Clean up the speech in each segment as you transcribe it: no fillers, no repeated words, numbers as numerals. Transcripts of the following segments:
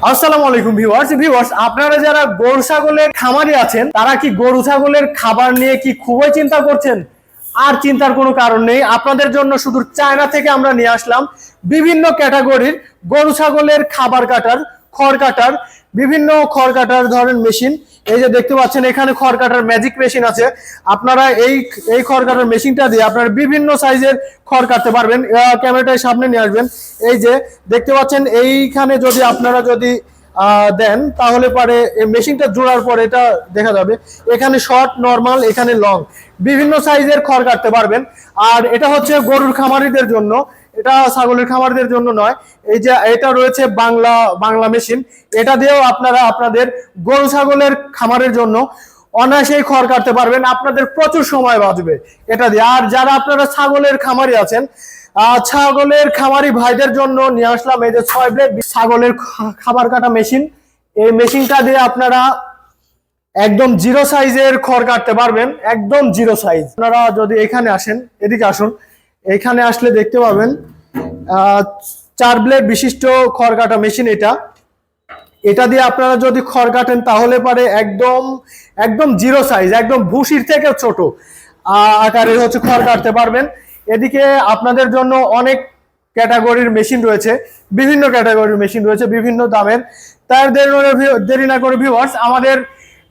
আসসালামু আলাইকুম ভিউয়ার্স, আপনারা যারা গরু ছাগলের খামারি আছেন তারা কি গরু ছাগলের খাবার নিয়ে কি খুবই চিন্তা করছেন? আর চিন্তার কোনো কারণ নেই। আপনাদের জন্য শুধু চায়না থেকে আমরা নিয়ে আসলাম বিভিন্ন ক্যাটাগরির গরু ছাগলের খাবার কাটার, খড় কাটার, বিভিন্ন খড় কাটার ধরেন মেশিন। এই যে দেখতে পাচ্ছেন এখানে খড় কাটার ম্যাজিক মেশিন আছে। আপনারা এই খড় কাটার মেশিনটা দিয়ে আপনারা বিভিন্ন সাইজের খড় কাটতে পারবেন। ক্যামেরাটার সামনে নিয়ে আসবেন। এই যে দেখতে পাচ্ছেন এইখানে যদি আপনারা দেন তাহলে পারে এই মেশিনটা জোড়ার পর এটা দেখা যাবে এখানে শর্ট, নরমাল, এখানে লং, বিভিন্ন সাইজের খড় কাটতে পারবেন। আর এটা হচ্ছে গরুর খামারিদের জন্য, এটা ছাগলের খামারিদের জন্য নয়। এই যে এটা রয়েছে বাংলা মেশিন, এটা দিয়েও আপনারা আপনাদের গরু ছাগলের খামারের জন্য অনায়াসেই খড় কাটতে পারবেন। আপনাদের প্রচুর সময় বাঁচবে এটা দিয়ে। আর যারা আপনারা ছাগলের খামারি আছেন, ছাগলের খামারি ভাইদের জন্য নিয়ে আসলাম এই যে 6 ব্লেড ছাগলের খাবার কাটা মেশিন। এই মেশিনটা দিয়ে আপনারা একদম জিরো সাইজের খড় কাটতে পারবেন, একদম জিরো সাইজ। আপনারা যদি এখানে আসেন, এদিকে আসুন, এখানে আসলে দেখতে পাবেন 4 ব্লেড বিশিষ্ট খড় কাটা মেশিন। এটা দিয়ে আপনারা যদি খড় কাটেন তাহলে পারে একদম একদম জিরো সাইজ, একদম ভুসির থেকে ছোট আকারের হচ্ছে খড় কাটতে পারবেন। এদিকে আপনাদের জন্য অনেক ক্যাটাগরির মেশিন রয়েছে, বিভিন্ন ক্যাটাগরির মেশিন রয়েছে, বিভিন্ন দামের। তার দেরি না করে ভিউয়ার্স, আমাদের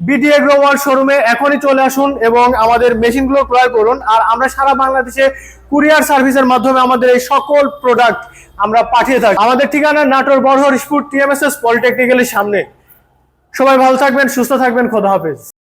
বিডি এগ্রো ওয়ার্ল্ড শোরুমে এখনই চলে আসুন এবং আমাদের মেশিনগুলো ক্রয় করুন। আর আমরা সারা বাংলাদেশে কুরিয়ার সার্ভিসের মাধ্যমে আমাদের এই সকল প্রোডাক্ট আমরা পাঠিয়ে থাকি। আমাদের ঠিকানা নাটোর বড়হরিশপুর TMSS পলিটেকনিক্যালের সামনে। সবাই ভালো থাকবেন, সুস্থ থাকবেন, খোদা হাফেজ।